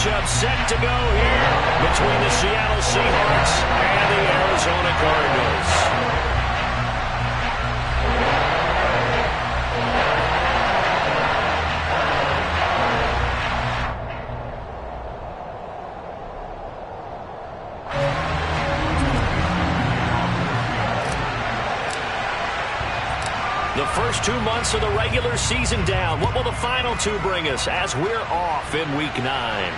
matchup set to go here between the Seattle Seahawks and the Arizona Cardinals. The first 2 months of the regular season down. What will the final two bring us as we're off in Week 9?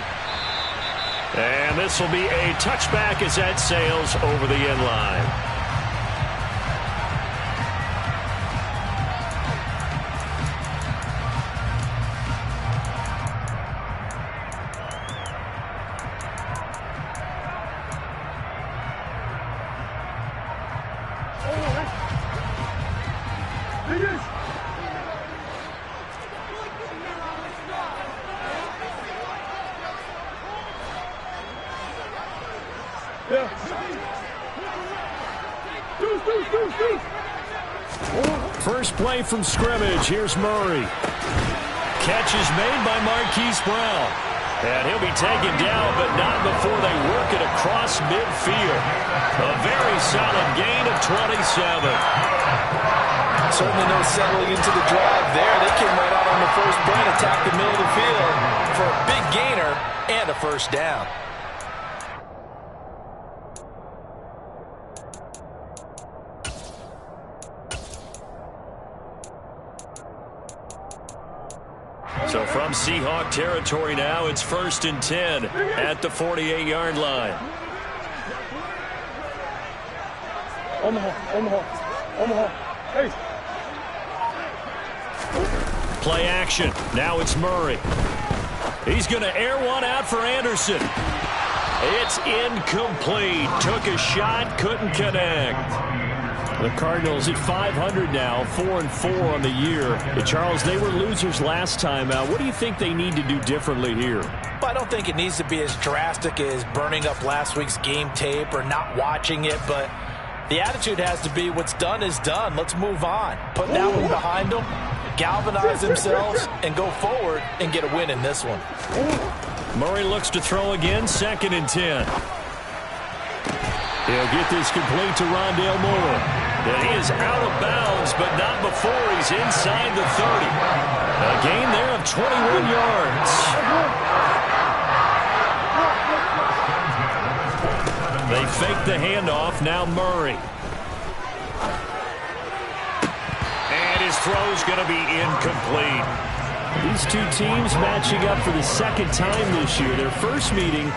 And this will be a touchback as that sails over the end line. First play from scrimmage. Here's Murray. Catch is made by Marquise Brown. And he'll be taken down, but not before they work it across midfield. A very solid gain of 27. Certainly no settling into the drive there. They came right out on the first play and attacked the middle of the field for a big gainer and a first down. So from Seahawk territory now, it's 1st and 10 at the 48-yard line. Omaha. Hey. Play action. Now it's Murray. He's going to air one out for Anderson. It's incomplete. Took a shot, couldn't connect. The Cardinals at 500 now, 4-4 on the year. Hey, Charles, they were losers last time out. What do you think they need to do differently here? Well, I don't think it needs to be as drastic as burning up last week's game tape or not watching it, but the attitude has to be what's done is done. Let's move on. Put that one behind them, galvanize themselves, and go forward and get a win in this one. Murray looks to throw again, 2nd and 10. He'll get this complete to Rondale Moore. And he is out of bounds, but not before he's inside the 30. A gain there of 21 yards. They fake the handoff. Now Murray. And his throw's going to be incomplete. These two teams matching up for the second time this year. Their first meeting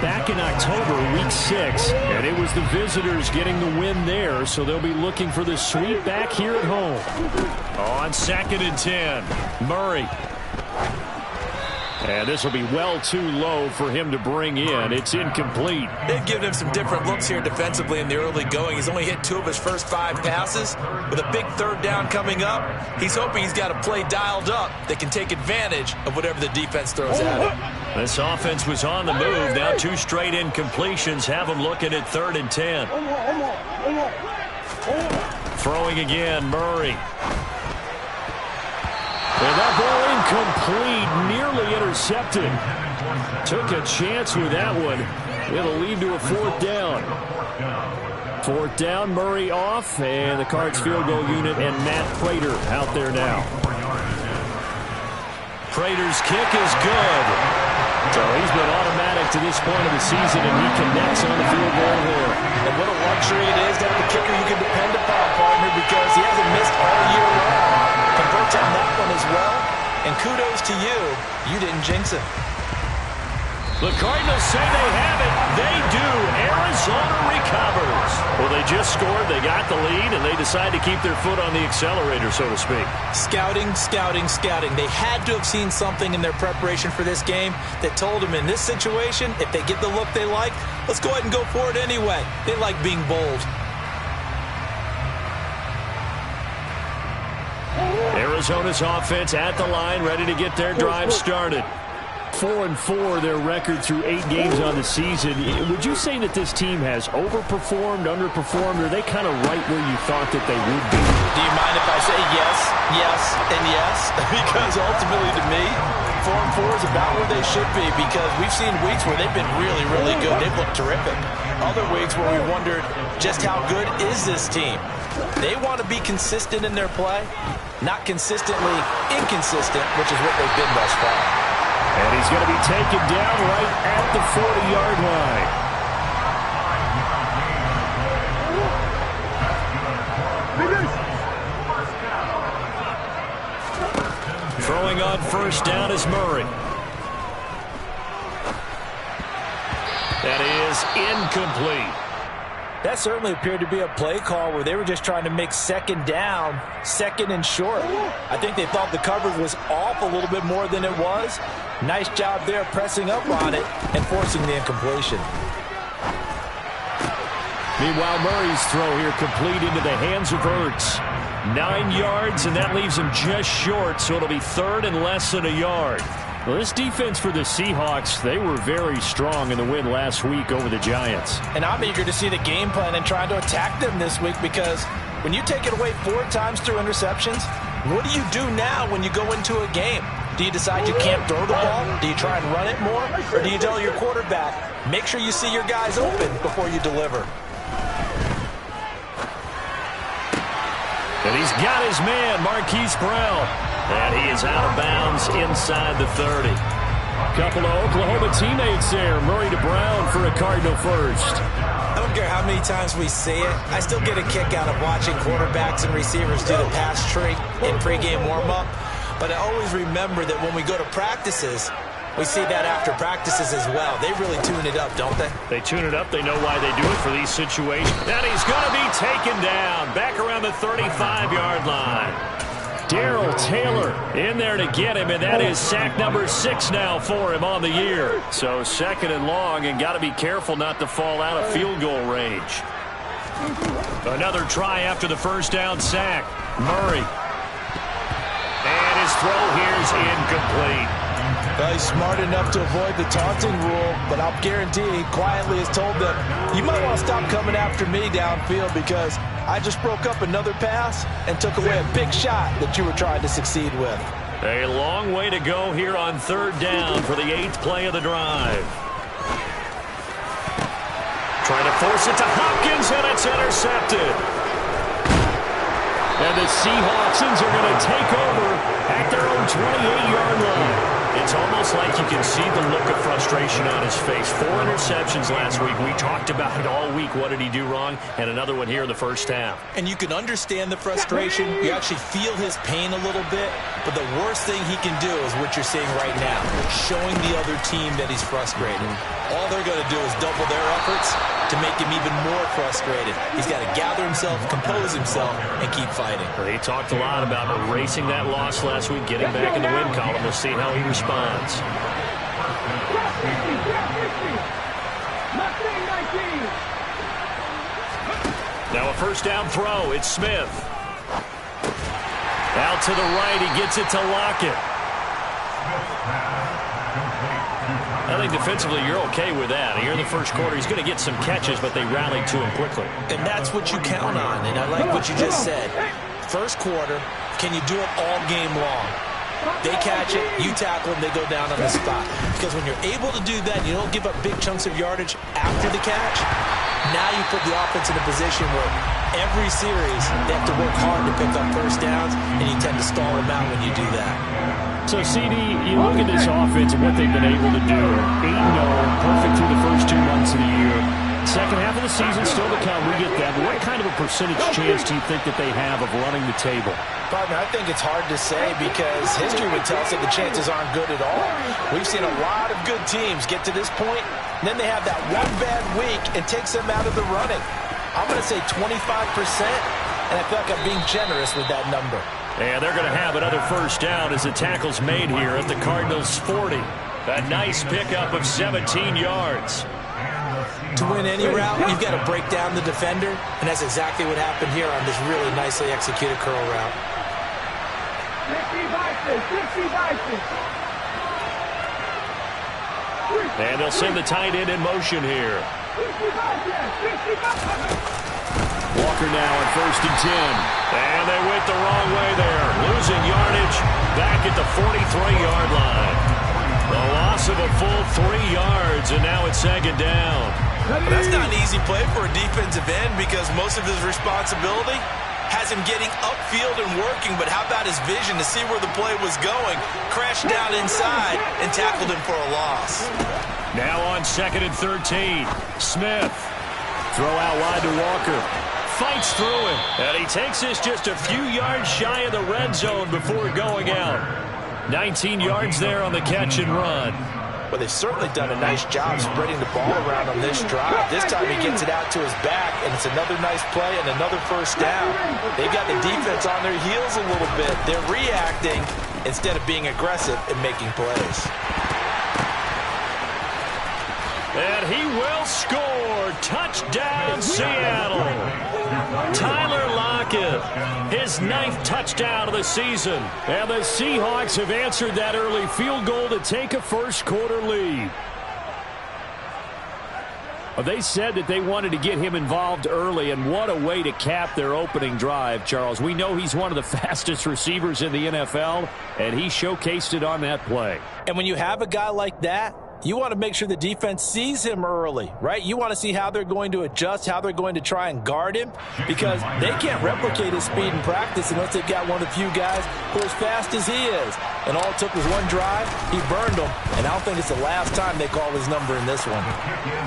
back in October, Week 6, and it was the visitors getting the win there, so they'll be looking for the sweep back here at home. On 2nd and 10, Murray. And this will be well too low for him to bring in. It's incomplete. They've given him some different looks here defensively in the early going. He's only hit 2 of his first 5 passes. With a big 3rd down coming up, he's hoping he's got a play dialed up that can take advantage of whatever the defense throws at him. This offense was on the move. Now 2 straight incompletions have him looking at 3rd and 10. Throwing again, Murray. And that ball incomplete, nearly intercepted. Took a chance with that one. It'll lead to a 4th down. 4th down, Murray off, and the Cards field goal unit and Matt Prater out there now. Prater's kick is good. So he's been automatic to this point of the season, and he connects on the field goal there. And what a luxury it is to have a kicker you can depend upon, partner, because he hasn't missed all year long. Converts on that one as well, and kudos to you. You didn't jinx it. The Cardinals say they have it. They do. Arizona recovers. Well, they just scored. They got the lead, and they decide to keep their foot on the accelerator, so to speak. Scouting. They had to have seen something in their preparation for this game that told them in this situation, if they get the look they like, let's go ahead and go for it anyway. They like being bold. Arizona's offense at the line, ready to get their drive started. 4-4, their record through 8 games on the season. Would you say that this team has overperformed, underperformed, or are they kind of right where you thought that they would be? Do you mind if I say yes, and yes? Because ultimately to me, 4-4 is about where they should be because we've seen weeks where they've been really, really good. They've looked terrific. Other weeks where we wondered just how good is this team. They want to be consistent in their play, not consistently inconsistent, which is what they've been thus far. And he's going to be taken down right at the 40-yard line. Throwing on first down is Murray. That is incomplete. That certainly appeared to be a play call where they were just trying to make second down, second and short. I think they thought the coverage was off a little bit more than it was. Nice job there pressing up on it and forcing the incompletion. Meanwhile, Murray's throw here complete into the hands of Ertz. 9 yards, and that leaves him just short, so it'll be third and less than a yard. Well, this defense for the Seahawks, they were very strong in the win last week over the Giants. And I'm eager to see the game plan and trying to attack them this week because when you take it away 4 times through interceptions, what do you do now when you go into a game? Do you decide you can't throw the ball? Do you try and run it more? Or do you tell your quarterback, make sure you see your guys open before you deliver? And he's got his man, Marquise Brown. And he is out of bounds inside the 30. Couple of Oklahoma teammates there. Murray to Brown for a Cardinal first. I don't care how many times we see it. I still get a kick out of watching quarterbacks and receivers do the pass tree in pregame warm-up. But I always remember that when we go to practices, we see that after practices as well. They really tune it up, don't they? They tune it up. They know why they do it for these situations. And he's going to be taken down back around the 35-yard line. Darrell Taylor in there to get him, and that is sack number 6 now for him on the year. So second and long, and got to be careful not to fall out of field goal range. Another try after the first down sack. Murray. And his throw here is incomplete. Well, he's smart enough to avoid the taunting rule, but I'll guarantee he quietly has told them, you might want to stop coming after me downfield because I just broke up another pass and took away a big shot that you were trying to succeed with. A long way to go here on third down for the 8th play of the drive. Trying to force it to Hopkins, and it's intercepted. And the Seahawks are going to take over at their own 28-yard line. It's almost like you can see the look of frustration on his face. 4 interceptions last week. We talked about it all week. What did he do wrong? And another one here in the first half. And you can understand the frustration. You actually feel his pain a little bit. But the worst thing he can do is what you're seeing right now, showing the other team that he's frustrated. All they're going to do is double their efforts to make him even more frustrated. He's got to gather himself, compose himself, and keep fighting. He talked a lot about erasing that loss last week, getting back in the win column. We'll see how he responds. Now a first down throw. It's Smith. Out to the right. He gets it to Lockett. I think defensively you're okay with that. Here in the first quarter, he's going to get some catches, but they rallied to him quickly. And that's what you count on, and I like what you just said. First quarter, can you do it all game long? They catch it, you tackle them, they go down on the spot. Because when you're able to do that, you don't give up big chunks of yardage after the catch, now you put the offense in a position where every series they have to work hard to pick up first downs, and you tend to stall them out when you do that. So, CD, you look at this offense and what they've been able to do. 8-0, perfect through the first 2 months of the year. Second half of the season still to come. We get that. But what kind of a percentage chance do you think that they have of running the table? Partner, I think it's hard to say because history would tell us that the chances aren't good at all. We've seen a lot of good teams get to this point, and then they have that one bad week and takes them out of the running. I'm going to say 25%, and I feel like I'm being generous with that number. And they're going to have another first down as the tackle's made here at the Cardinals' 40. A nice pickup of 17 yards. To win any route, you've got to break down the defender, and that's exactly what happened here on this really nicely executed curl route. And they'll send the tight end in motion here. Walker now on 1st and 10. And they went the wrong way there. Losing yardage back at the 43-yard line. A loss of a full 3 yards, and now it's second down. That's not an easy play for a defensive end because most of his responsibility has him getting upfield and working, but how about his vision to see where the play was going, crashed down inside, and tackled him for a loss. Now on 2nd and 13, Smith. Throw out wide to Walker. Fights through him, and he takes this just a few yards shy of the red zone before going out. 19 yards there on the catch and run. Well, they've certainly done a nice job spreading the ball around on this drive. This time he gets it out to his back, and it's another nice play and another first down. They've got the defense on their heels a little bit. They're reacting instead of being aggressive and making plays. And he will score. Touchdown, Seattle. Tyler Lockett, his 9th touchdown of the season. And the Seahawks have answered that early field goal to take a first-quarter lead. Well, they said that they wanted to get him involved early, and what a way to cap their opening drive, Charles. We know he's one of the fastest receivers in the NFL, and he showcased it on that play. And when you have a guy like that, you want to make sure the defense sees him early, right? You want to see how they're going to adjust, how they're going to try and guard him, because they can't replicate his speed in practice unless they've got one of the few guys who are as fast as he is. And all it took was one drive. He burned them, and I don't think it's the last time they call his number in this one.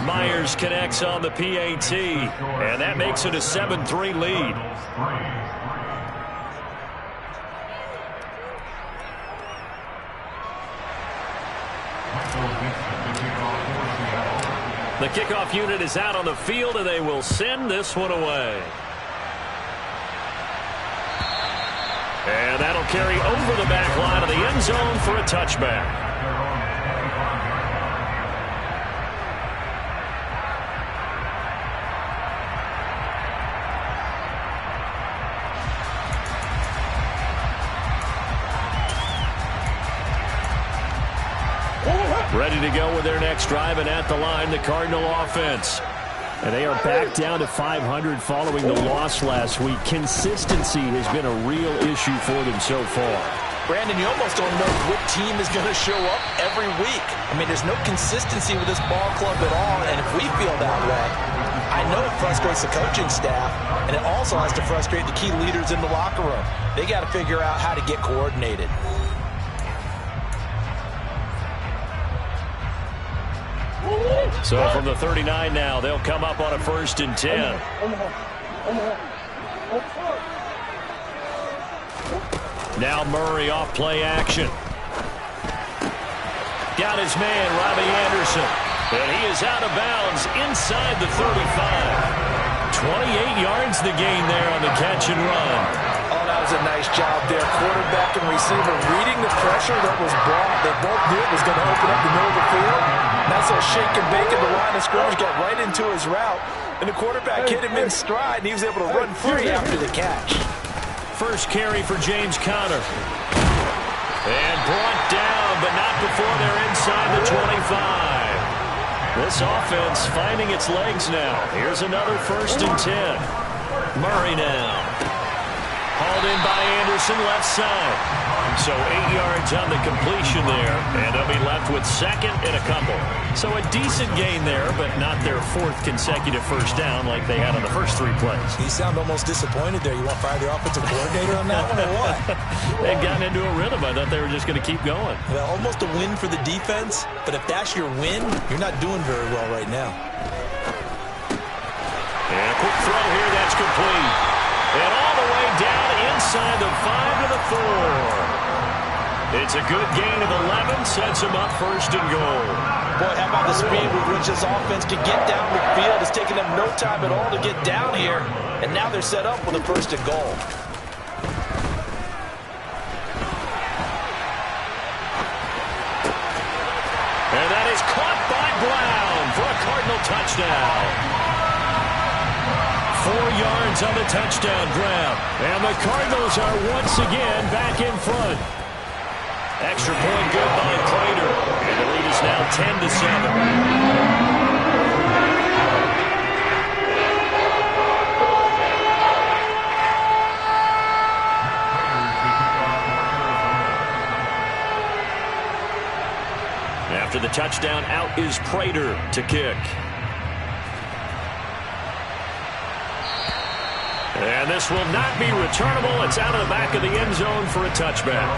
Myers connects on the PAT, and that makes it a 7-3 lead. The kickoff unit is out on the field, and they will send this one away. And that'll carry over the back line of the end zone for a touchback. Ready to go with their next drive, and at the line, the Cardinal offense. And they are back down to 500 following the loss last week. Consistency has been a real issue for them so far. Brandon, you almost don't know what team is going to show up every week. I mean, there's no consistency with this ball club at all, and if we feel that way, I know it frustrates the coaching staff, and it also has to frustrate the key leaders in the locker room. They got to figure out how to get coordinated. So from the 39 now, they'll come up on a 1st and 10. Now Murray off play action. Got his man, Robbie Anderson. And he is out of bounds inside the 35. 28 yards the gain there on the catch and run. Oh, that was a nice job there. Quarterback and receiver reading the pressure that was brought. They both knew it was going to open up the middle of the field. That's a shake and bake at the line of scrimmage, got right into his route, and the quarterback hit him in stride, and he was able to run free after the catch. First carry for James Conner. And brought down, but not before they're inside the 25. This offense finding its legs now. Here's another 1st and 10. Murray now. Hauled in by Anderson, left side. So 8 yards on the completion there, and they'll be left with 2nd and a couple. So a decent gain there, but not their 4th consecutive first down like they had on the first 3 plays. You sound almost disappointed there. You want to fire the offensive coordinator on that one or what? They'd gotten into a rhythm. I thought they were just going to keep going. Well, almost a win for the defense, but if that's your win, you're not doing very well right now. And a quick throw here, that's complete. And all the way down inside the 5 to the 4. It's a good gain of 11, sets him up 1st and goal. Boy, how about the speed with which this offense can get down the field? It's taken them no time at all to get down here, and now they're set up with a 1st and goal. And that is caught by Brown for a Cardinal touchdown. 4 yards on the touchdown grab. And the Cardinals are once again back in front. Extra point good by Prater. And the lead is now 10-7. touchdown. Out is Prater to kick. And this will not be returnable. It's out of the back of the end zone for a touchback.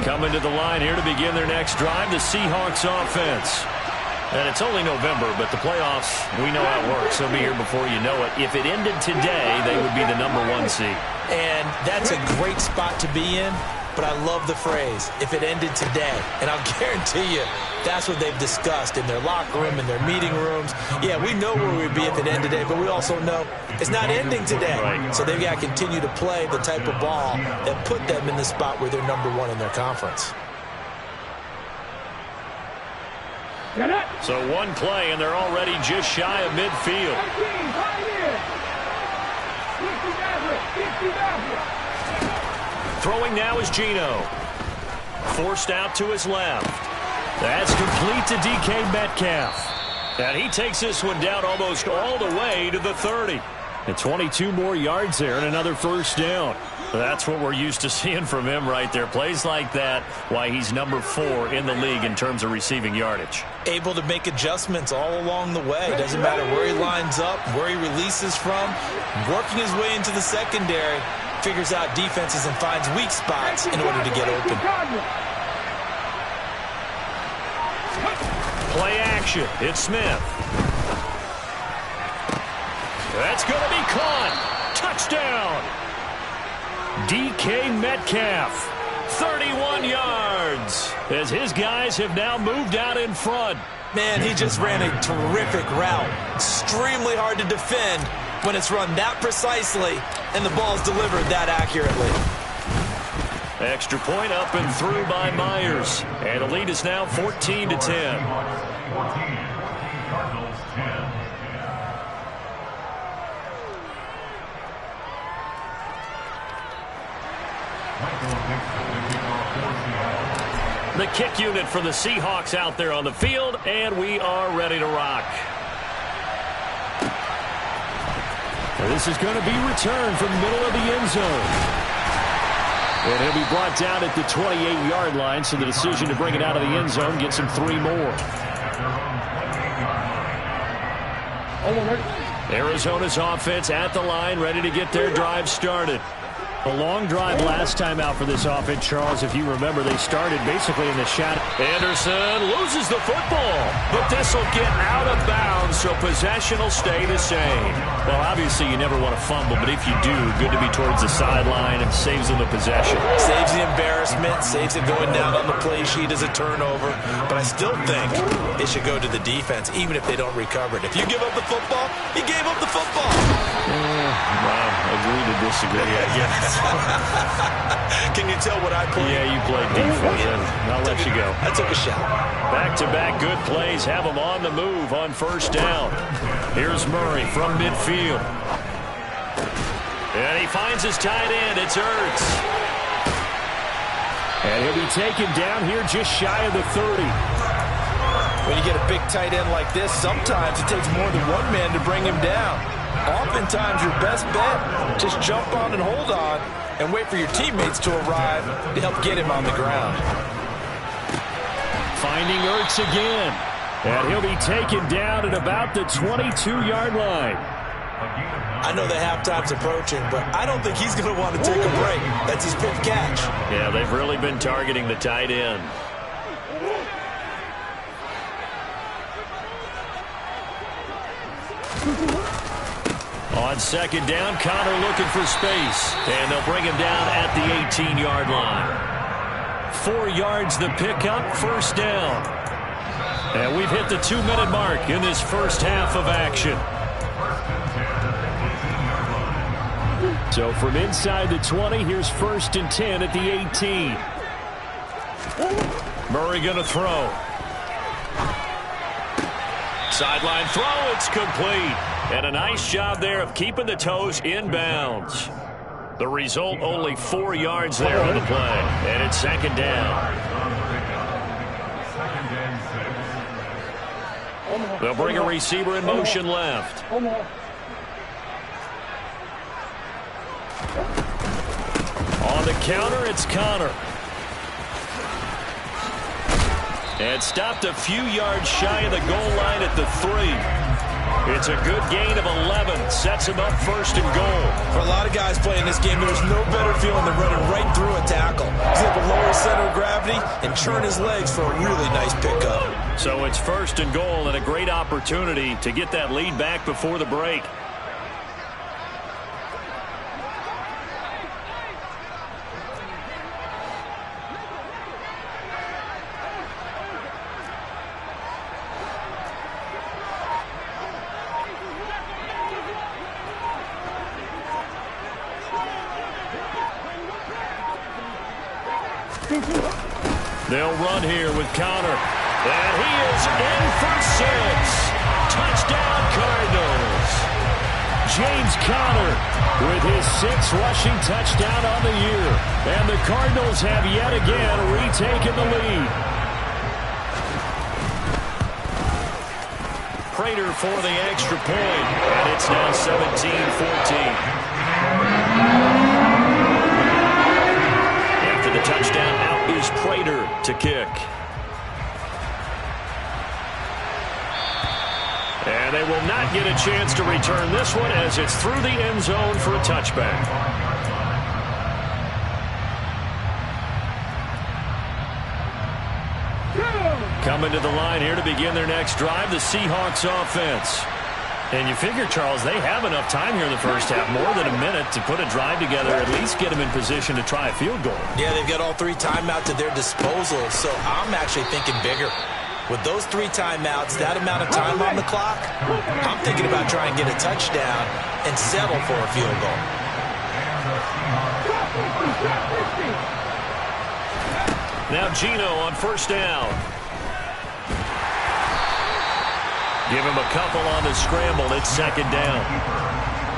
Coming to the line here to begin their next drive, the Seahawks offense. And it's only November, but the playoffs, we know how it works. They'll be here before you know it. If it ended today, they would be the #1 seed. And that's a great spot to be in, but I love the phrase, if it ended today. And I'll guarantee you, that's what they've discussed in their locker room, in their meeting rooms. Yeah, we know where we'd be if it ended today, but we also know it's not ending today. Right. So they've got to continue to play the type of ball that put them in the spot where they're #1 in their conference. So one play, and they're already just shy of midfield. Throwing now is Geno. Forced out to his left. That's complete to DK Metcalf. And he takes this one down almost all the way to the 30. And 22 more yards there and another first down. That's what we're used to seeing from him right there. Plays like that, why he's #4 in the league in terms of receiving yardage. Able to make adjustments all along the way. Doesn't matter where he lines up, where he releases from. Working his way into the secondary. Figures out defenses and finds weak spots in order to get open. Play action. It's Smith. That's going to be caught. Touchdown. DK Metcalf, 31 yards, as his guys have now moved out in front. Man, he just ran a terrific route. Extremely hard to defend when it's run that precisely and the ball's delivered that accurately. Extra point up and through by Myers. And the lead is now 14-10. The kick unit for the Seahawks out there on the field, and we are ready to rock. This is going to be returned from the middle of the end zone. And he'll be brought down at the 28-yard line, so the decision to bring it out of the end zone gets him 3 more. Arizona's offense at the line, ready to get their drive started. A long drive last time out for this offense, Charles. If you remember, they started basically in the shadow. Anderson loses the football, but this will get out of bounds, so possession will stay the same. Well, obviously, you never want to fumble, but if you do, good to be towards the sideline and saves them the possession. Saves the embarrassment, saves it going down on the play sheet as a turnover, but I still think it should go to the defense, even if they don't recover it. If you give up the football, you gave up the football. Well, agree to disagree, I guess. Can you tell what I played? Yeah, you played defense. I'll let you go. I took a shot. Back-to-back good plays have them on the move on first down. Here's Murray from midfield. And he finds his tight end. It's Ertz. And he'll be taken down here just shy of the 30. When you get a big tight end like this, sometimes it takes more than one man to bring him down. Oftentimes, your best bet, just jump on and hold on and wait for your teammates to arrive to help get him on the ground. Finding Ertz again. And he'll be taken down at about the 22-yard line. I know the halftime's approaching, but I don't think he's going to want to take a break. That's his 5th catch. Yeah, they've really been targeting the tight end. On second down, Connor looking for space. And they'll bring him down at the 18-yard line. 4 yards the pickup, first down. And we've hit the 2-minute mark in this first half of action. So from inside the 20, here's 1st and 10 at the 18. Murray going to throw. Sideline throw, it's complete. And a nice job there of keeping the toes in bounds. The result, only 4 yards there on the play. And it's second down. They'll bring a receiver in motion left. counter, it's Connor. And stopped a few yards shy of the goal line at the 3. It's a good gain of 11. Sets him up first and goal. For a lot of guys playing this game, there's no better feeling than running right through a tackle. He's able to lower his center of gravity and churn his legs for a really nice pickup. So it's first and goal and a great opportunity to get that lead back before the break. They'll run here with Connor. And he is in for 6. Touchdown, Cardinals. James Conner with his 6th rushing touchdown on the year. And the Cardinals have yet again retaken the lead. Prater for the extra point. And it's now 17-14. The touchdown, out is Prater to kick. And they will not get a chance to return this one as it's through the end zone for a touchback. Coming to the line here to begin their next drive, the Seahawks offense. And you figure, Charles, they have enough time here in the first half, more than a minute, to put a drive together, at least get them in position to try a field goal. Yeah, they've got all 3 timeouts at their disposal, so I'm actually thinking bigger. With those 3 timeouts, that amount of time on the clock, I'm thinking about trying to get a touchdown and settle for a field goal. Now Gino on first down. Give him a couple on the scramble. It's second down.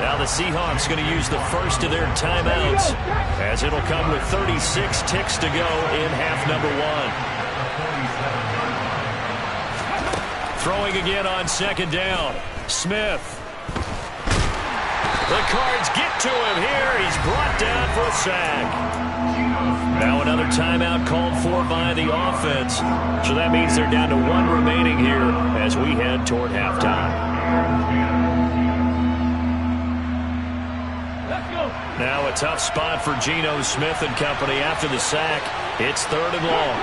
Now the Seahawks going to use the first of their timeouts as it'll come with 36 ticks to go in half number 1. Throwing again on second down. Smith. The Cards get to him here. He's brought down for a sack. Now another timeout called for by the offense. So that means they're down to 1 remaining here as we head toward halftime. Now a tough spot for Geno Smith and company after the sack. It's 3rd and long.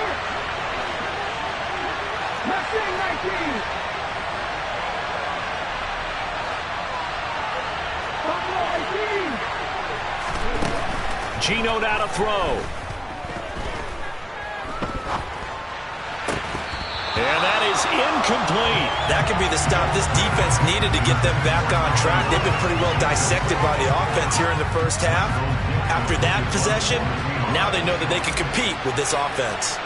Geno now to throw. And that is incomplete. That could be the stop this defense needed to get them back on track. They've been pretty well dissected by the offense here in the first half. After that possession, now they know that they can compete with this offense.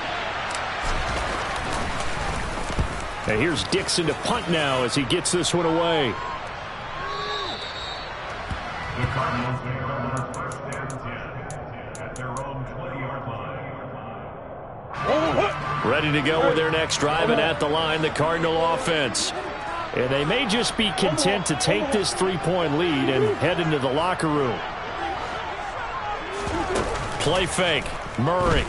And here's Dixon to punt now as he gets this one away. The Cardinals make it on their first and 10 at their own 20-yard line. Ready to go with their next drive, and at the line, the Cardinal offense. And they may just be content to take this 3-point lead and head into the locker room. Play fake. Murray.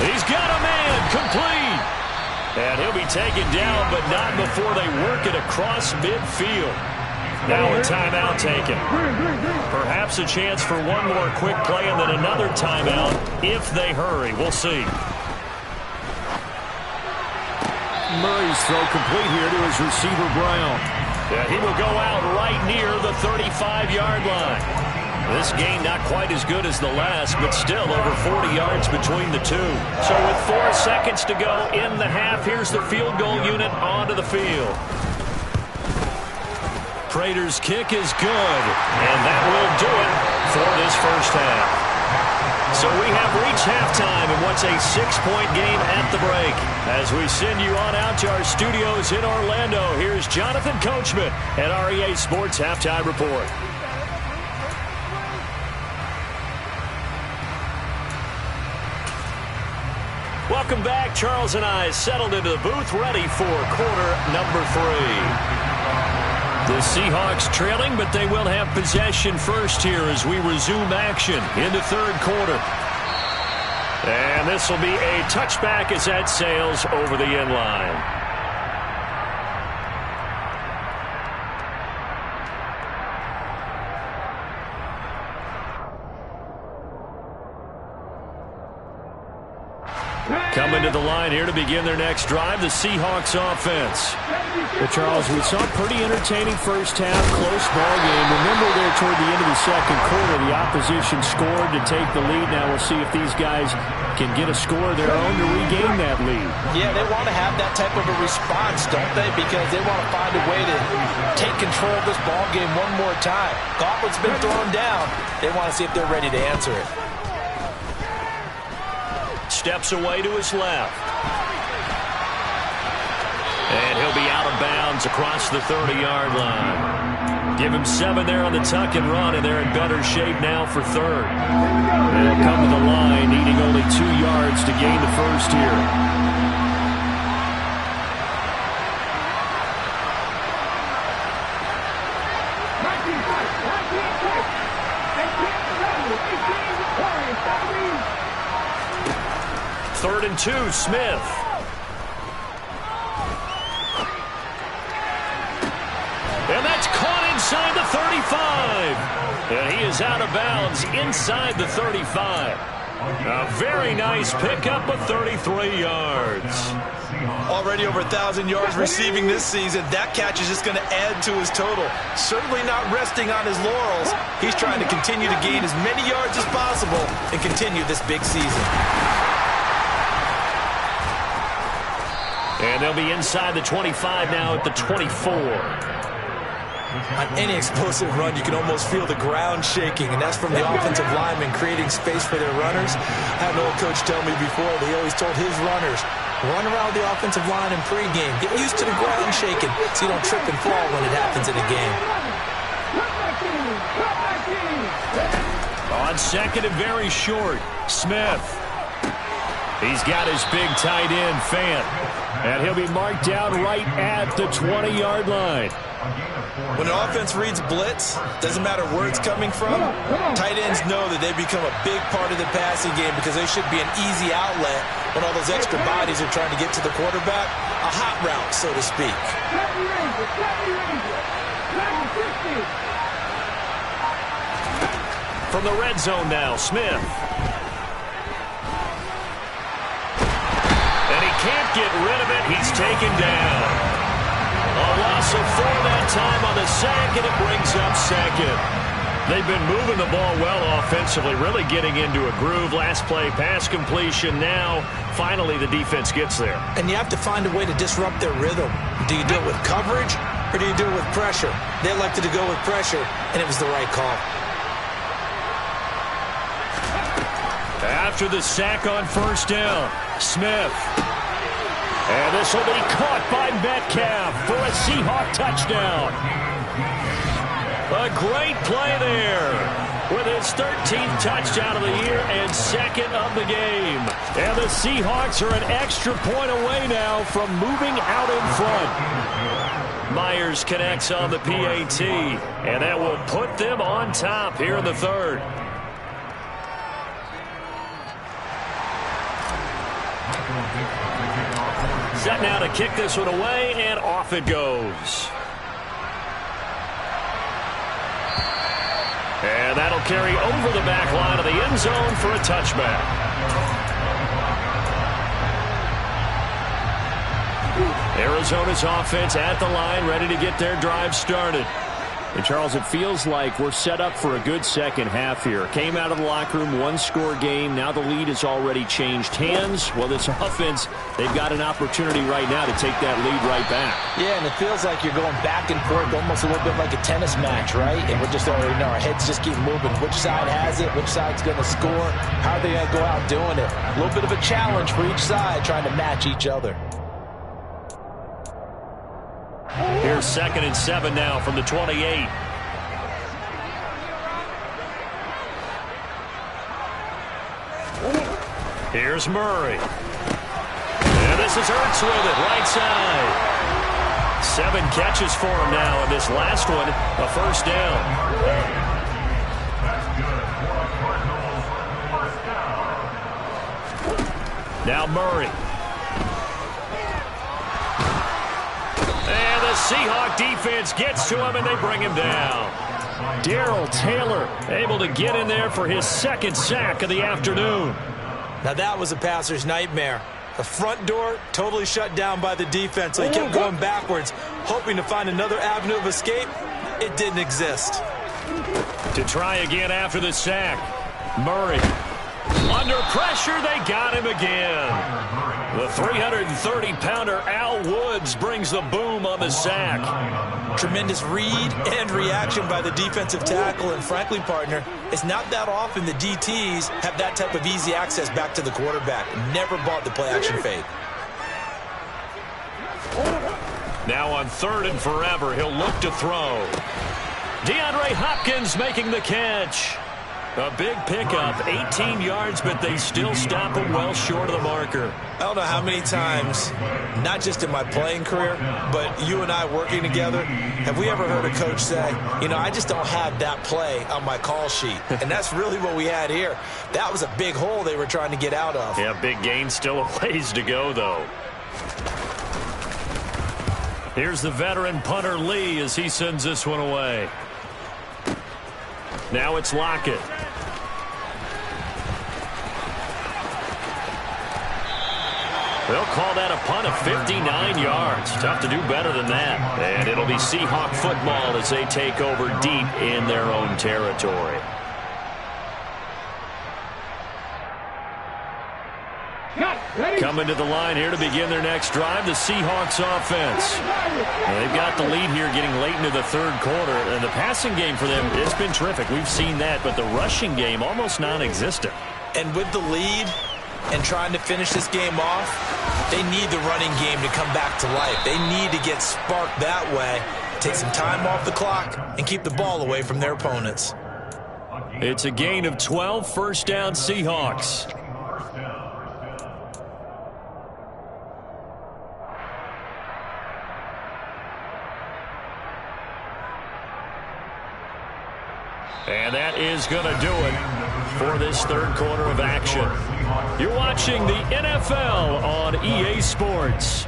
He's got a man. Complete. And he'll be taken down, but not before they work it across midfield. Now a timeout taken. Perhaps a chance for one more quick play and then another timeout if they hurry. We'll see. Murray's throw complete here to his receiver, Brown. Yeah, he will go out right near the 35-yard line. This game not quite as good as the last, but still over 40 yards between the two. So with 4 seconds to go in the half, here's the field goal unit onto the field. Prater's kick is good, and that will do it for this first half. So we have reached halftime in what's a 6-point game at the break. As we send you on out to our studios in Orlando, here's Jonathan Coachman at REA Sports Halftime Report. Welcome back. Charles and I settled into the booth, ready for quarter number 3. The Seahawks trailing, but they will have possession first here as we resume action in the third quarter. And this will be a touchback as that sails over the end line. Coming to the line here to begin their next drive, the Seahawks offense. Well, Charles, we saw a pretty entertaining first half, close ball game. Remember there toward the end of the second quarter, the opposition scored to take the lead. Now we'll see if these guys can get a score of their own to regain that lead. Yeah, they want to have that type of a response, don't they? Because they want to find a way to take control of this ball game one more time. Gauntlet's been thrown down. They want to see if they're ready to answer it. Steps away to his left. And he'll be out of bounds across the 30-yard line. Give him 7 there on the tuck and run, and they're in better shape now for third. They'll come to the line, needing only 2 yards to gain the first here. Third and 2, Smith. And that's caught inside the 35. And he is out of bounds inside the 35. A very nice pickup of 33 yards. Already over 1,000 yards receiving this season. That catch is just going to add to his total. Certainly not resting on his laurels. He's trying to continue to gain as many yards as possible and continue this big season. And they'll be inside the 25 now at the 24. On any explosive run, you can almost feel the ground shaking, and that's from the offensive linemen creating space for their runners. I had an old coach tell me before that he always told his runners, run around the offensive line in pregame. Get used to the ground shaking so you don't trip and fall when it happens in a game. On second and very short, Smith. He's got his big tight end, Fant. And he'll be marked down right at the 20-yard line. When an offense reads blitz, doesn't matter where it's coming from, tight ends know that they become a big part of the passing game because they should be an easy outlet when all those extra bodies are trying to get to the quarterback. A hot route, so to speak. From the red zone now, Smith. And he can't get rid of it. He's taken down. A loss of 4 that time on the sack, and it brings up second. They've been moving the ball well offensively, really getting into a groove. Last play, pass completion. Now, finally, the defense gets there. And you have to find a way to disrupt their rhythm. Do you do it with coverage, or do you do it with pressure? They elected to go with pressure, and it was the right call. After the sack on first down, Smith. And this will be caught by Metcalf for a Seahawk touchdown. A great play there with his 13th touchdown of the year and second of the game. And the Seahawks are an extra point away now from moving out in front. Myers connects on the PAT, and that will put them on top here in the third. Set now to kick this one away, and off it goes. And that'll carry over the back line of the end zone for a touchback. Arizona's offense at the line, ready to get their drive started. And, Charles, it feels like we're set up for a good second half here. Came out of the locker room, one-score game. Now the lead has already changed hands. Well, this offense, they've got an opportunity right now to take that lead right back. Yeah, and it feels like you're going back and forth, almost a little bit like a tennis match, right? And we're just already know our heads just keep moving. Which side has it? Which side's going to score? How are they going to go out doing it? A little bit of a challenge for each side, trying to match each other. Here's 2nd and 7 now from the 28. Here's Murray. And this is Ertz with it, right side. 7 catches for him now, and this last one, a first down. Now Murray. And the Seahawk defense gets to him, and they bring him down. Darrell Taylor able to get in there for his second sack of the afternoon. Now that was a passer's nightmare. The front door totally shut down by the defense, so he kept going backwards, hoping to find another avenue of escape. It didn't exist. To try again after the sack. Murray. Under pressure, they got him again. The 330-pounder Al Woods brings the boom on the sack. Tremendous read and reaction by the defensive tackle, and frankly, partner, it's not that often the DTs have that type of easy access back to the quarterback. Never bought the play-action fade. Now on 3rd and forever, he'll look to throw. DeAndre Hopkins making the catch. A big pickup, 18 yards, but they still stop him well short of the marker. I don't know how many times, not just in my playing career, but you and I working together, have we ever heard a coach say, you know, I just don't have that play on my call sheet. And that's really what we had here. That was a big hole they were trying to get out of. Yeah, big gain, still a ways to go, though. Here's the veteran punter Lee as he sends this one away. Now it's Lockett. They'll call that a punt of 59 yards. Tough to do better than that. And it'll be Seahawk football as they take over deep in their own territory. Coming to the line here to begin their next drive, the Seahawks offense. They've got the lead here getting late into the 3rd quarter, and the passing game for them, it's been terrific. We've seen that, but the rushing game almost non-existent. And with the lead and trying to finish this game off, they need the running game to come back to life. They need to get sparked that way, take some time off the clock, and keep the ball away from their opponents. It's a gain of 12, first down Seahawks. And that is going to do it for this 3rd quarter of action. You're watching the NFL on EA Sports.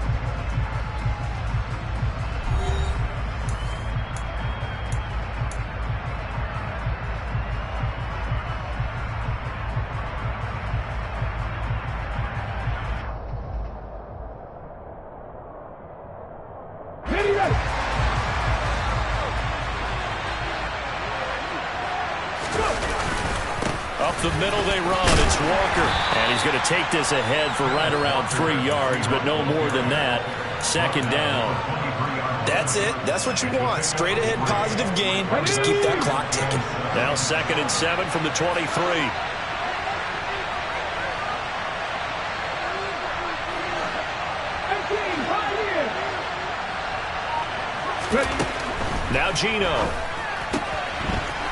Up the middle they run. It's Walker. And he's going to take this ahead for right around 3 yards, but no more than that. 2nd down. That's it. That's what you want. Straight ahead positive gain. Just keep that clock ticking. Now 2nd and 7 from the 23. Now Geno.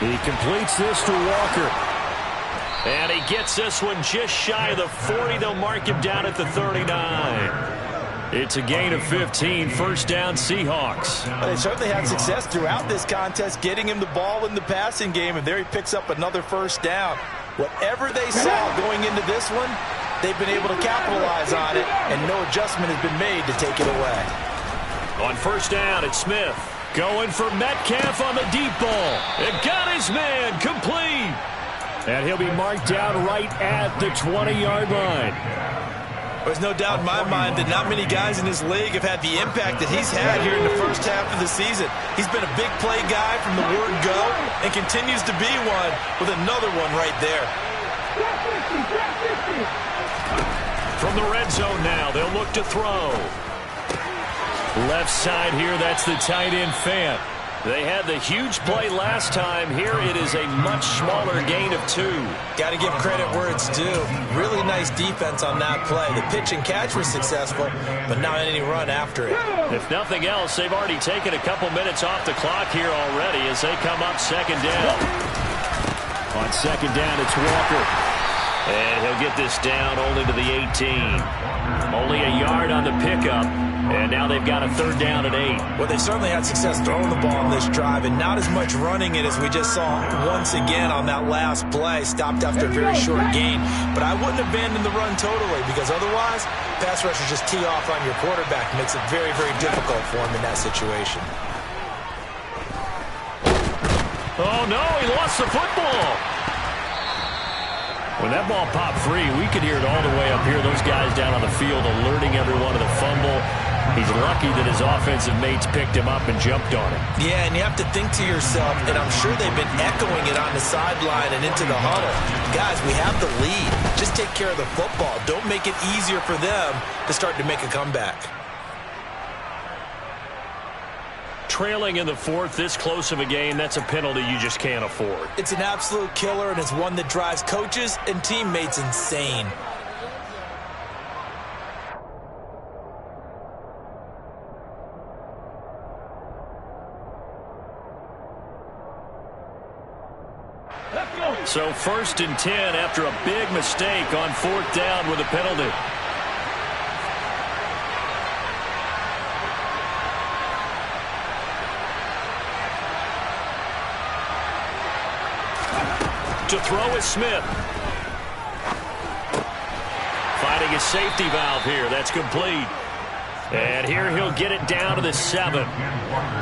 He completes this to Walker. And he gets this one just shy of the 40. They'll mark him down at the 39. It's a gain of 15, first down Seahawks. Well, they certainly had success throughout this contest, getting him the ball in the passing game, and there he picks up another first down. Whatever they saw going into this one, they've been able to capitalize on it, and no adjustment has been made to take it away. On first down, it's Smith. Going for Metcalf on the deep ball. It got his man complete. And he'll be marked down right at the 20-yard line. There's no doubt in my mind that not many guys in this league have had the impact that he's had here in the first half of the season. He's been a big play guy from the word go and continues to be one with another one right there. From the red zone now, they'll look to throw. Left side here, that's the tight end Fant. They had the huge play last time. Here it is a much smaller gain of 2. Got to give credit where it's due. Really nice defense on that play. The pitch and catch was successful, but not any run after it. If nothing else, they've already taken a couple minutes off the clock here already as they come up 2nd down. On 2nd down, it's Walker. And he'll get this down only to the 18. Only a yard on the pickup. And now they've got a 3rd down and 8. Well, they certainly had success throwing the ball on this drive, and not as much running it as we just saw once again on that last play. Stopped after a very short gain. But I wouldn't abandon the run totally, because otherwise, pass rushers just tee off on your quarterback. Makes it very, very difficult for him in that situation. Oh, no, he lost the football. When that ball popped free, we could hear it all the way up here. Those guys down on the field alerting everyone of the fumble. He's lucky that his offensive mates picked him up and jumped on him. Yeah, and you have to think to yourself, and I'm sure they've been echoing it on the sideline and into the huddle. Guys, we have the lead. Just take care of the football. Don't make it easier for them to start to make a comeback. Trailing in the 4th, this close of a game, that's a penalty you just can't afford. It's an absolute killer, and it's one that drives coaches and teammates insane. So 1st and 10 after a big mistake on 4th down with a penalty. To throw is Smith. Finding his safety valve here. That's complete. And here he'll get it down to the 7.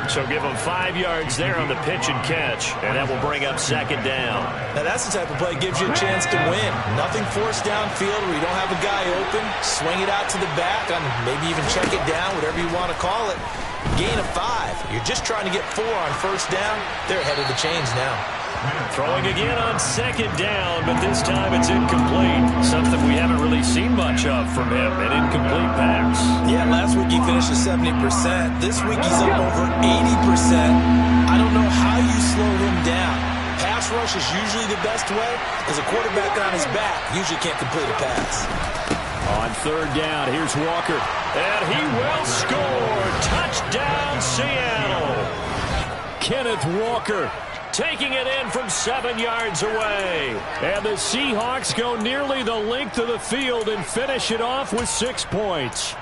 So give him 5 yards there on the pitch and catch. And that will bring up 2nd down. Now that's the type of play that gives you a chance to win. Nothing forced downfield where you don't have a guy open. Swing it out to the back, and maybe even check it down, whatever you want to call it. Gain of 5. You're just trying to get 4 on 1st down. They're ahead of the chains now. Throwing again on 2nd down, but this time it's incomplete. Something we haven't really seen much of from him, an incomplete pass. Yeah, last week he finished at 70%. This week he's up over 80%. I don't know how you slow him down. Pass rush is usually the best way, because a quarterback on his back usually can't complete a pass. On 3rd down, here's Walker. And he will score. Touchdown, Seattle. Kenneth Walker taking it in from 7 yards away. And the Seahawks go nearly the length of the field and finish it off with 6 points.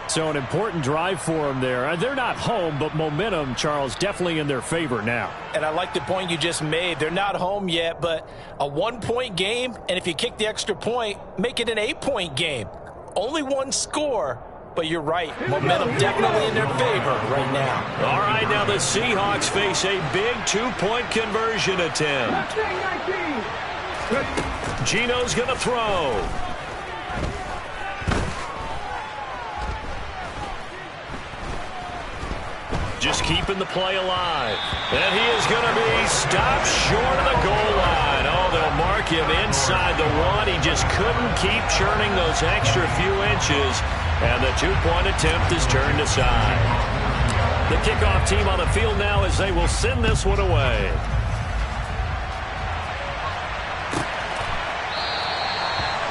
So an important drive for them there. They're not home, but momentum, Charles, definitely in their favor now. And I like the point you just made. They're not home yet, but a 1-point game, and if you kick the extra point, make it an 8-point game. Only 1 score. But you're right, momentum definitely in their favor right now. All right, now the Seahawks face a big 2-point conversion attempt. Gino's going to throw. Just keeping the play alive. And he is going to be stopped short of the goal line. Oh, they'll mark him inside the 1. He just couldn't keep churning those extra few inches. And the 2-point attempt is turned aside. The kickoff team on the field now as they will send this one away.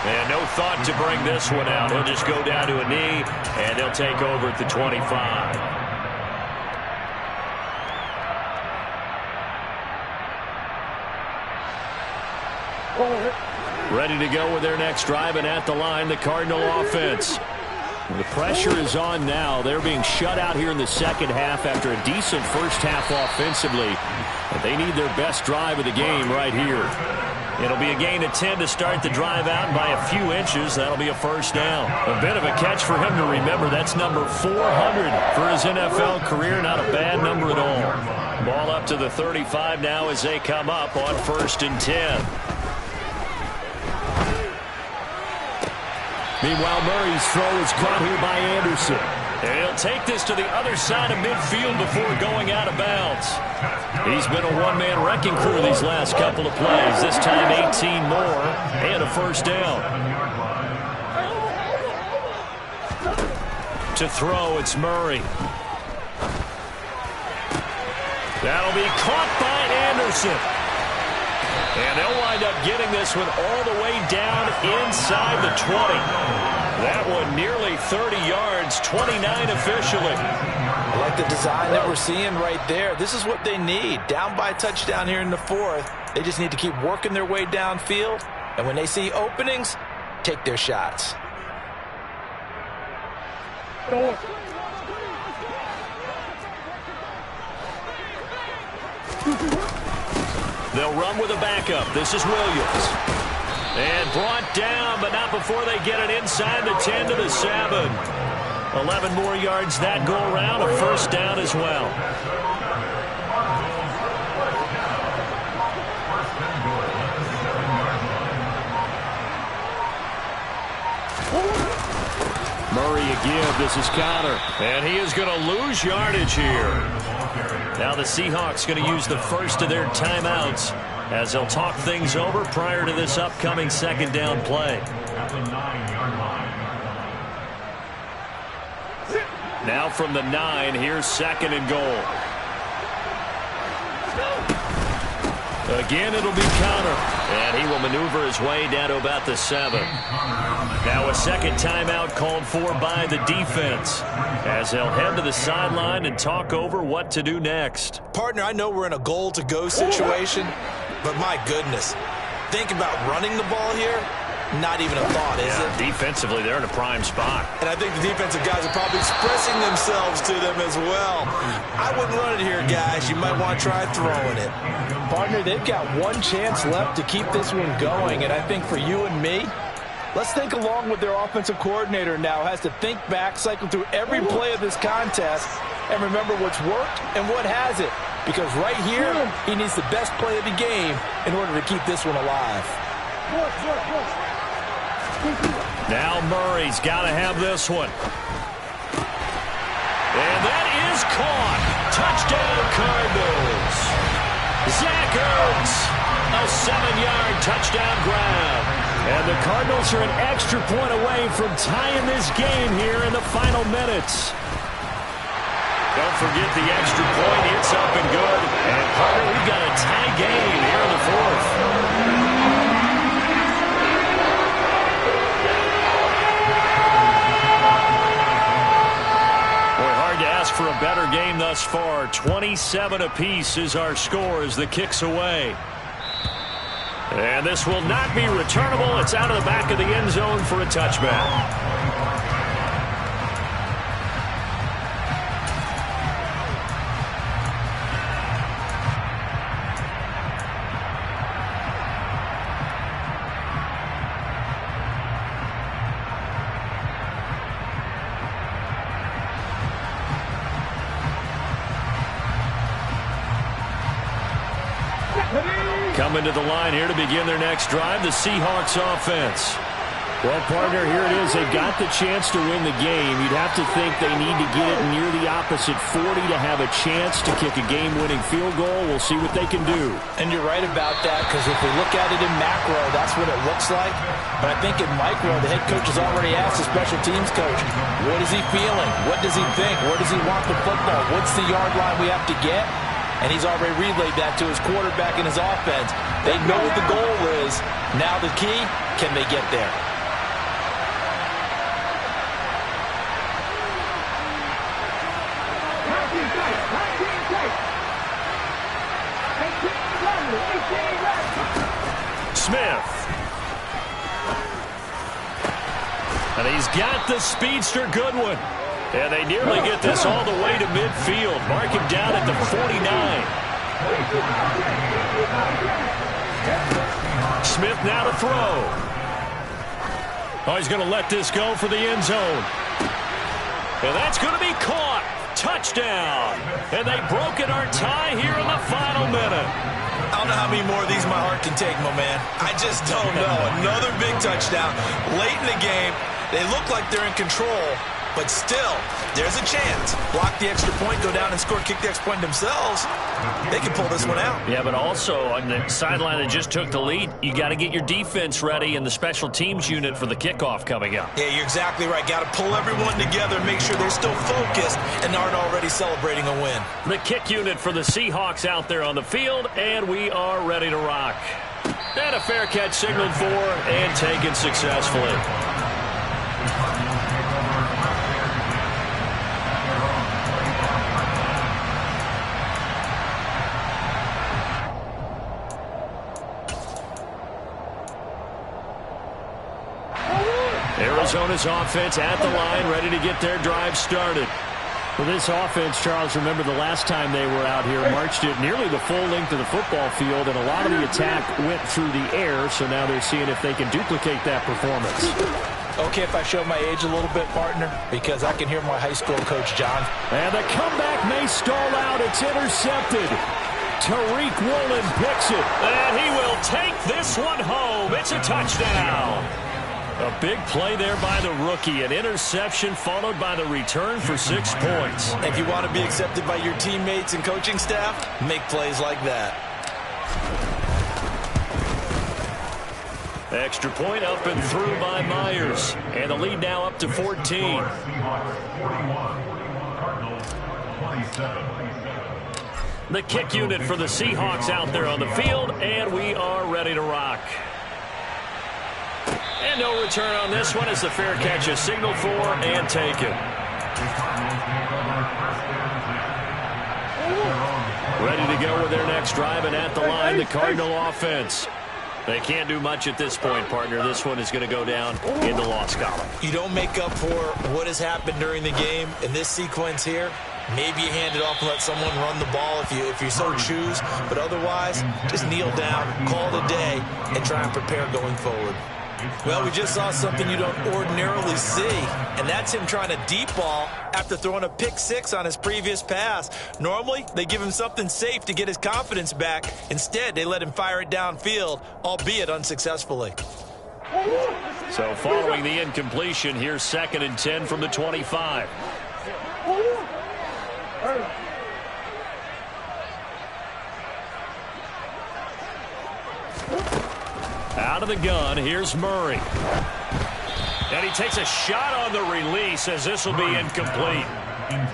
And no thought to bring this one out. He'll just go down to a knee, and they'll take over at the 25. Ready to go with their next drive, and at the line, the Cardinal offense. The pressure is on now. They're being shut out here in the 2nd half after a decent first half offensively. But they need their best drive of the game right here. It'll be a gain of 10 to start the drive out by a few inches. That'll be a 1st down. A bit of a catch for him to remember. That's number 400 for his NFL career. Not a bad number at all. Ball up to the 35 now as they come up on 1st and 10. Meanwhile, Murray's throw is caught here by Anderson. And he'll take this to the other side of midfield before going out of bounds. He's been a one-man wrecking crew these last couple of plays. This time 18 more and a 1st down. To throw, it's Murray. That'll be caught by Anderson. And they'll wind up getting this one all the way down inside the 20. That one nearly 30 yards, 29 officially. I like the design that we're seeing right there. This is what they need. Down by a touchdown here in the 4th. They just need to keep working their way downfield. And when they see openings, take their shots. They'll run with a backup. This is Williams. And brought down, but not before they get it inside the 10 to the 7. 11 more yards that go around, a first down as well. Murray again. This is Connor. And he is going to lose yardage here. Now the Seahawks going to use the first of their timeouts as they'll talk things over prior to this upcoming second down play. At the 9-yard line. Now from the 9, here's second and goal. Again, it'll be Connor. And he will maneuver his way down to about the 7. Now a second timeout called for by the defense as they'll head to the sideline and talk over what to do next. Partner, I know we're in a goal-to-go situation, but my goodness, think about running the ball here. Not even a thought, is it? Defensively, they're in a prime spot. And I think the defensive guys are probably expressing themselves to them as well. I wouldn't run it here, guys. You might want to try throwing it. Partner, they've got one chance left to keep this one going, and I think for you and me, let's think along with their offensive coordinator now. Has to think back, cycle through every play of this contest, and remember what's worked and what hasn't. Because right here, he needs the best play of the game in order to keep this one alive. Now Murray's got to have this one. And that is caught. Touchdown Cardinals. Zach Ertz, a 7-yard touchdown grab. And the Cardinals are an extra point away from tying this game here in the final minutes. Don't forget the extra point. It's up and good. And partner, we've got a tie game here in the fourth. For a better game thus far. 27 apiece is our score as the kick's away. And this will not be returnable. It's out of the back of the end zone for a touchback. Coming to the line here to begin their next drive, the Seahawks offense. Well, partner, here it is. They've got the chance to win the game. You'd have to think they need to get it near the opposite 40 to have a chance to kick a game-winning field goal. We'll see what they can do. And you're right about that, because if we look at it in macro, that's what it looks like. But I think in micro, the head coach has already asked the special teams coach, what is he feeling? What does he think? Where does he want the football? What's the yard line we have to get? And he's already relayed that to his quarterback and his offense. They know what the goal is. Now the key, can they get there? Smith. And he's got the speedster Goodwin. And they nearly get this all the way to midfield. Mark him down at the 49. Smith now to throw. Oh, he's going to let this go for the end zone. And that's going to be caught. Touchdown. And they've broken our tie here in the final minute. I don't know how many more of these my heart can take, my man. I just don't know. Another big touchdown. Late in the game, they look like they're in control. But still, there's a chance. Block the extra point, go down and score, kick the extra point themselves. They can pull this one out. Yeah, but also on the sideline that just took the lead, you got to get your defense ready and the special teams unit for the kickoff coming up. Yeah, you're exactly right. Got to pull everyone together and make sure they're still focused and aren't already celebrating a win. The kick unit for the Seahawks out there on the field, and we are ready to rock. And a fair catch signaled for and taken successfully. Arizona's offense at the line, ready to get their drive started. Well, this offense, Charles, remember the last time they were out here, marched it nearly the full length of the football field, and a lot of the attack went through the air, so now they're seeing if they can duplicate that performance. Okay, if I show my age a little bit, partner, because I can hear my high school coach, John. And the comeback may stall out. It's intercepted. Tariq Woolen picks it. And he will take this one home. It's a touchdown. A big play there by the rookie. An interception followed by the return for 6 points. If you want to be accepted by your teammates and coaching staff, make plays like that. Extra point up and through by Myers. And the lead now up to 14. Seahawks 41, Cardinals 27. The kick unit for the Seahawks out there on the field, and we are ready to rock. And no return on this one as the fair catch is signaled for and taken. Ready to go with their next drive, and at the line, the Cardinal offense. They can't do much at this point, partner. This one is going to go down in the loss column. You don't make up for what has happened during the game in this sequence here. Maybe you hand it off and let someone run the ball if you so choose. But otherwise, just kneel down, call it a day, and try and prepare going forward. Well, we just saw something you don't ordinarily see, and that's him trying to deep ball after throwing a pick six on his previous pass. Normally, they give him something safe to get his confidence back. Instead, they let him fire it downfield, albeit unsuccessfully. So following the incompletion, here's 2nd and 10 from the 25. Out of the gun, here's Murray. And he takes a shot on the release as this will be incomplete.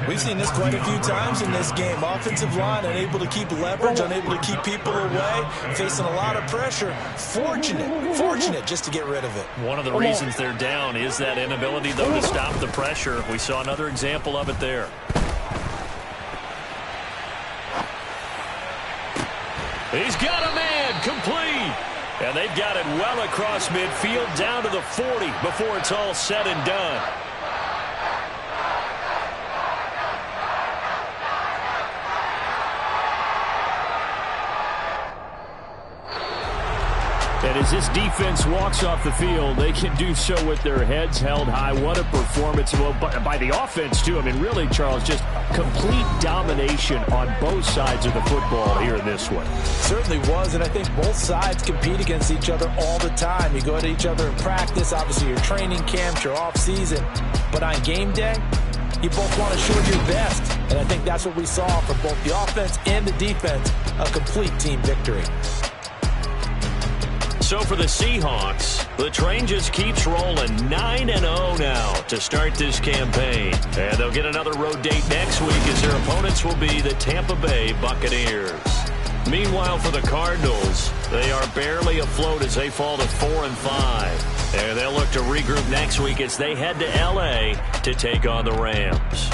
We've seen this quite a few times in this game. Offensive line unable to keep leverage, unable to keep people away, facing a lot of pressure. Fortunate just to get rid of it. One of the reasons they're down is that inability, though, to stop the pressure. We saw another example of it there. He's got a man, complete. And they've got it well across midfield down to the 40 before it's all said and done. And as this defense walks off the field, they can do so with their heads held high. What a performance by the offense, too. I mean, really, Charles, just complete domination on both sides of the football here in this one. Certainly was, and I think both sides compete against each other all the time. You go at each other in practice, obviously your training camps, your off-season. But on game day, you both want to show your best. And I think that's what we saw from both the offense and the defense, a complete team victory. So for the Seahawks, the train just keeps rolling 9-0 now to start this campaign. And they'll get another road date next week as their opponents will be the Tampa Bay Buccaneers. Meanwhile, for the Cardinals, they are barely afloat as they fall to 4-5. And they'll look to regroup next week as they head to L.A. to take on the Rams.